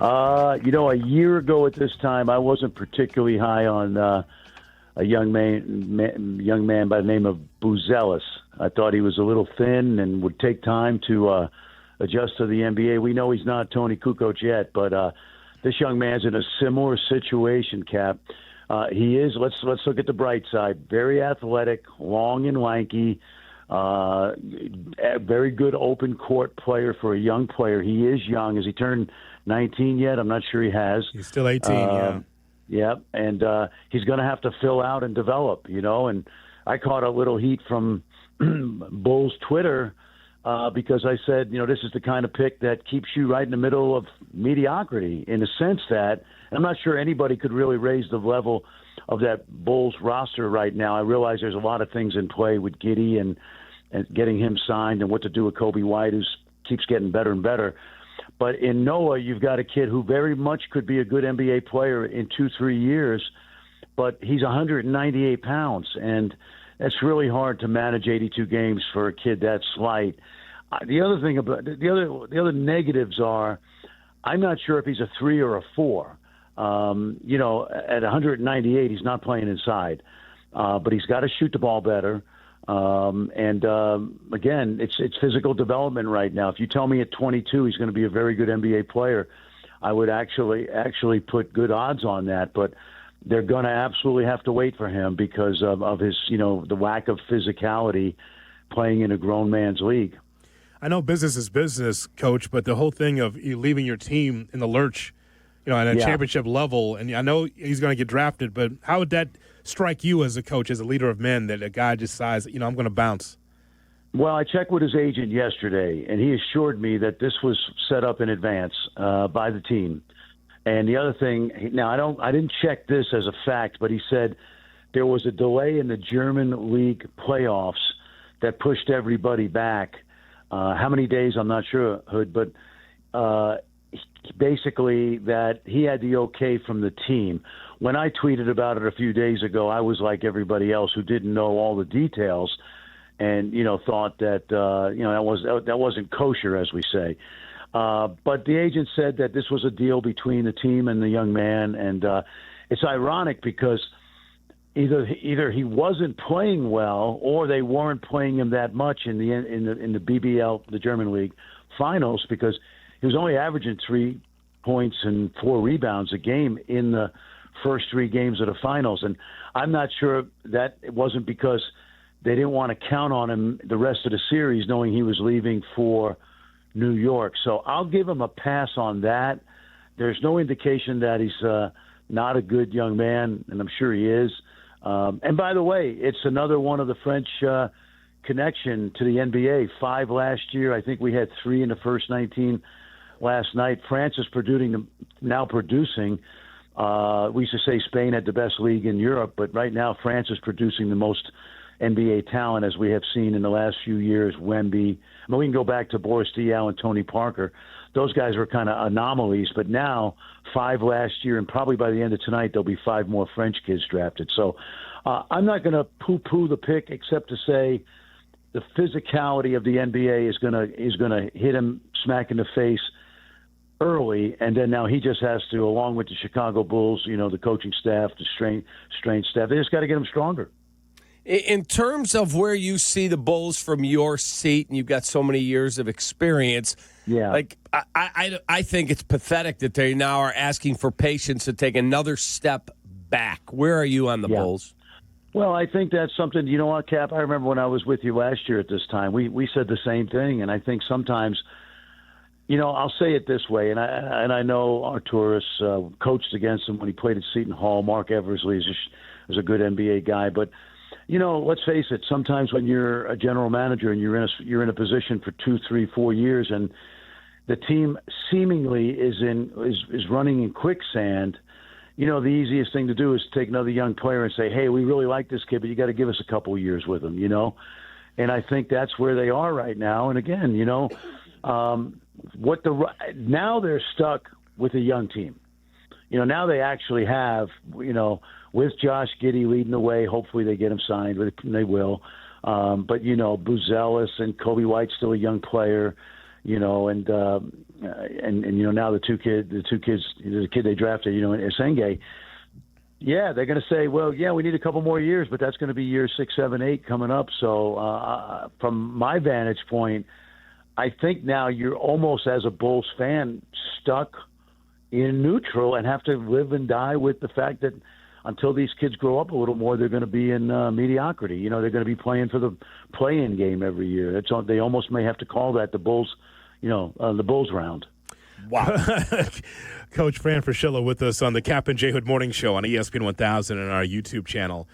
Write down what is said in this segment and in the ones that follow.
A year ago at this time, I wasn't particularly high on a young man by the name of Buzelis. I thought he was a little thin and would take time to adjust to the NBA. We know he's not Tony Kukoc yet, but this young man's in a similar situation, Cap. He is. Let's look at the bright side. Very athletic, long and lanky. A very good open court player for a young player. He is young. Has he turned 19 yet? I'm not sure he has. He's still 18, yeah. Yeah, and he's going to have to fill out and develop, and I caught a little heat from Bulls Twitter because I said, this is the kind of pick that keeps you right in the middle of mediocrity in the sense that, and I'm not sure anybody could really raise the level of that Bulls roster right now. I realize there's a lot of things in play with Giddey and getting him signed and what to do with Kobe White, who keeps getting better and better. But in Noah, you've got a kid who very much could be a good NBA player in 2-3 years, but he's 198 pounds, and it's really hard to manage 82 games for a kid that slight. The other thing about the other negatives are, I'm not sure if he's a 3 or a 4. At 198, he's not playing inside, but he's got to shoot the ball better. Again, it's physical development right now. If you tell me at 22 he's going to be a very good NBA player, I would actually put good odds on that. But they're going to absolutely have to wait for him because of his, the lack of physicality playing in a grown man's league. I know business is business, Coach, but the whole thing of you leaving your team in the lurch, at a championship level, and I know he's going to get drafted, but how would that strike you as a coach, as a leader of men, that a guy decides, I'm going to bounce? Well, I checked with his agent yesterday, and he assured me that this was set up in advance by the team. And the other thing, now I didn't check this as a fact, but he said there was a delay in the German league playoffs that pushed everybody back. How many days, I'm not sure, Hood, but basically that he had the okay from the team. When I tweeted about it a few days ago, I was like everybody else who didn't know all the details and, thought that, that wasn't kosher, as we say. But the agent said that this was a deal between the team and the young man. And it's ironic because either he wasn't playing well or they weren't playing him that much in the BBL, the German League finals, because he was only averaging 3 points and 4 rebounds a game in the first 3 games of the finals. And I'm not sure that it wasn't because they didn't want to count on him the rest of the series, knowing he was leaving for New York. So I'll give him a pass on that. There's no indication that he's not a good young man, and I'm sure he is. And by the way, it's another one of the French connection to the NBA. 5 last year. I think we had 3 in the first 19 last night. France is now producing. We used to say Spain had the best league in Europe, but right now France is producing the most NBA talent, as we have seen in the last few years. Wemby. We can go back to Boris Diaw and Tony Parker. Those guys were kind of anomalies, but now 5 last year, and probably by the end of tonight, there'll be 5 more French kids drafted. So I'm not going to poo-poo the pick, except to say the physicality of the NBA is going to hit him smack in the face early, and then now he just has to, along with the Chicago Bulls, the coaching staff, the strength staff, they just got to get him stronger. In terms of where you see the Bulls from your seat, and you've got so many years of experience, I think it's pathetic that they now are asking for patience to take another step back. Where are you on the Bulls? Well, I think that's something, you know what, Cap? I remember when I was with you last year at this time, we said the same thing, and I think sometimes, I'll say it this way, and I know Arturis coached against him when he played at Seton Hall. Mark Eversley is a good NBA guy, but let's face it. Sometimes when you're a general manager and you're in a position for 2, 3, 4 years, and the team seemingly is running in quicksand, the easiest thing to do is take another young player and say, "Hey, we really like this kid, but you got to give us a couple of years with him." And I think that's where they are right now. And again, now they're stuck with a young team. Now they actually have, with Josh Giddey leading the way, hopefully they get him signed, they will. But, Buzelis and Kobe White's still a young player. and now the kid they drafted, Essengue. Yeah, they're going to say, well, yeah, we need a couple more years, but that's going to be years 6, 7, 8 coming up. So from my vantage point, I think now you're almost, as a Bulls fan, stuck in neutral and have to live and die with the fact that until these kids grow up a little more, they're going to be in mediocrity. They're going to be playing for the play-in game every year. They almost may have to call that the Bulls, the Bulls round. Wow. Coach Fran Fraschilla with us on the Kap and J Hood Morning Show on ESPN 1000 and our YouTube channel.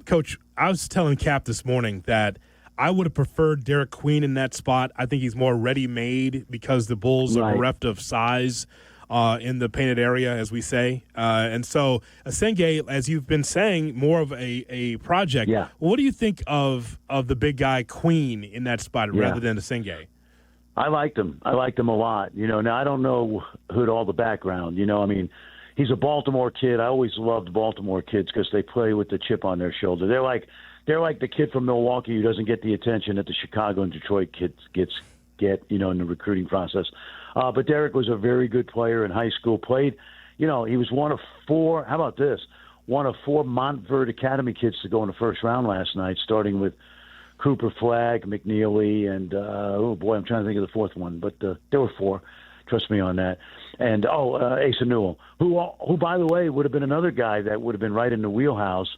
Coach, I was telling Kap this morning that I would have preferred Derek Queen in that spot. I think he's more ready-made because the Bulls are bereft of size in the painted area, as we say. And so Essengue, as you've been saying, more of a project. Yeah. What do you think of the big guy Queen in that spot rather than Essengue? I liked him. I liked him a lot. Now I don't know Hood all the background. He's a Baltimore kid. I always loved Baltimore kids because they play with the chip on their shoulder. They're like the kid from Milwaukee who doesn't get the attention that the Chicago and Detroit kids get in the recruiting process. But Derek was a very good player in high school. Played, he was one of 4. How about this? One of 4 Montverde Academy kids to go in the first round last night, starting with Cooper Flagg, McNeely, and I'm trying to think of the 4th one, but there were 4. Trust me on that. And Asa Newell, who by the way would have been another guy that would have been right in the wheelhouse,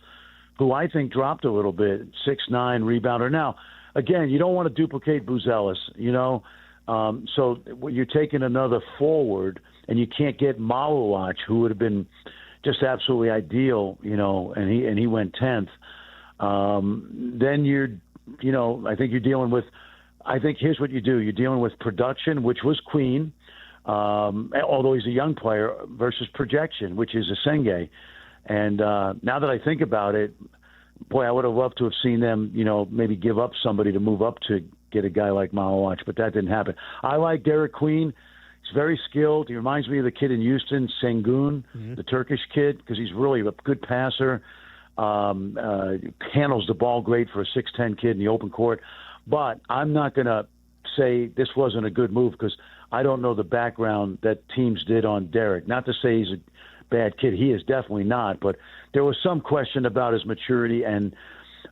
who I think dropped a little bit, 6'9" rebounder. Now, again, you don't want to duplicate Buzelis, so you're taking another forward, and you can't get Malawach, who would have been just absolutely ideal, and he went 10th. Then I think you're dealing with. I think here's what you do: you're dealing with production, which was Queen, although he's a young player, versus projection, which is Essengue. And now that I think about it, boy, I would have loved to have seen them, maybe give up somebody to move up to get a guy like Malawach, but that didn't happen. I like Derek Queen. He's very skilled. He reminds me of the kid in Houston, Sengun, the Turkish kid, because he's really a good passer. Handles the ball great for a 6'10" kid in the open court. But I'm not going to say this wasn't a good move because I don't know the background that teams did on Derek. Not to say he's a bad kid. He is definitely not. But there was some question about his maturity and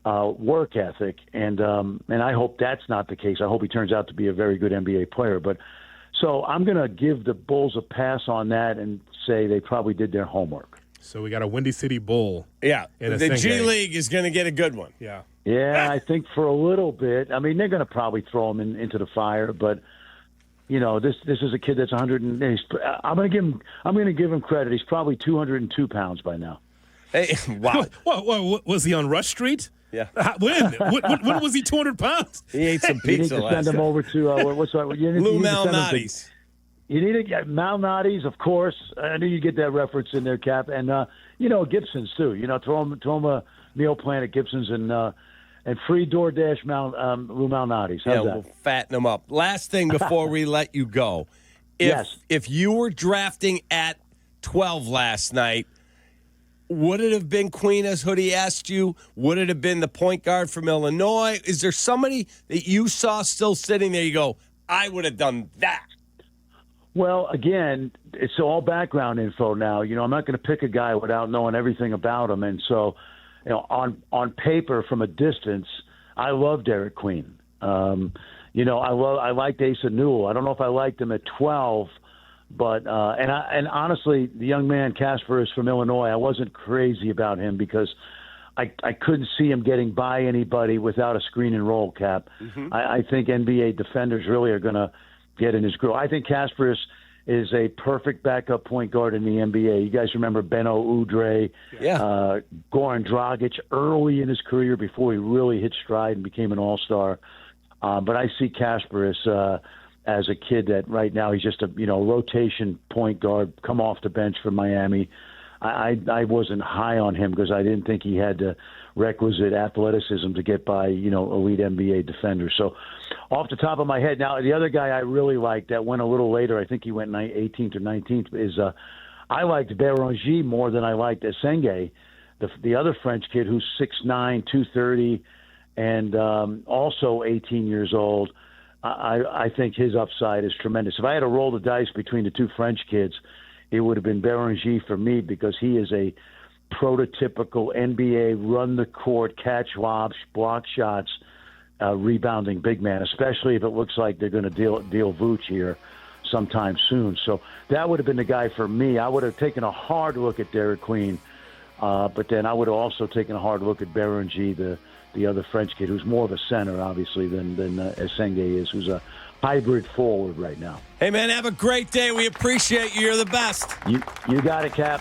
work ethic. And I hope that's not the case. I hope he turns out to be a very good NBA player. But so I'm going to give the Bulls a pass on that and say they probably did their homework. So we got a Windy City Bull. Yeah, the G League is going to get a good one. Yeah. Yeah, I think for a little bit. I mean, they're going to probably throw him into the fire, but this is a kid that's 100. I'm going to give him credit. He's probably 202 pounds by now. Hey, wow. What was he on Rush Street? Yeah. When? When was he 200 pounds? He ate some pizza. You need to send him over to what's that? Lou Malnati's. You need to get Malnati's, of course. I knew you get that reference in there, Kap, and Gibson's too. Throw him a meal plan at Gibson's and free DoorDash Lou Malnati's. How's that? We'll fatten them up. Last thing before we let you go, if you were drafting at 12 last night, would it have been Queen, as Hoodie asked you? Would it have been the point guard from Illinois? Is there somebody that you saw still sitting there? You go, I would have done that. Well, again, it's all background info now. I'm not going to pick a guy without knowing everything about him. And so, on paper, from a distance, I love Derek Queen. I liked Asa Newell. I don't know if I liked him at 12, but and honestly, the young man Casper is from Illinois. I wasn't crazy about him because I couldn't see him getting by anybody without a screen and roll, Kap. Mm-hmm. I think NBA defenders really are going to get in his groove. I think Casper is a perfect backup point guard in the NBA. You guys remember Beno Udrih, Goran Dragic early in his career before he really hit stride and became an all-star. But I see Casper as a kid that right now he's just a rotation point guard, come off the bench for Miami. I wasn't high on him because I didn't think he had the requisite athleticism to get by, elite NBA defenders. So off the top of my head, now the other guy I really liked that went a little later, I think he went 18th or 19th, is I liked Béranger more than I liked Essengue, the other French kid who's 6'9", 230, and also 18 years old. I think his upside is tremendous. If I had to roll the dice between the two French kids, it would have been Berenji for me because he is a prototypical NBA run the court, catch lobs, block shots, rebounding big man, especially if it looks like they're going to deal Vooch here sometime soon. So that would have been the guy for me. I would have taken a hard look at Derek Queen, but then I would have also taken a hard look at Berenji, the other French kid, who's more of a center, obviously, than Essengue is, who's a hybrid forward right now. Hey, man, have a great day. We appreciate you. You're the best. You got it, Cap.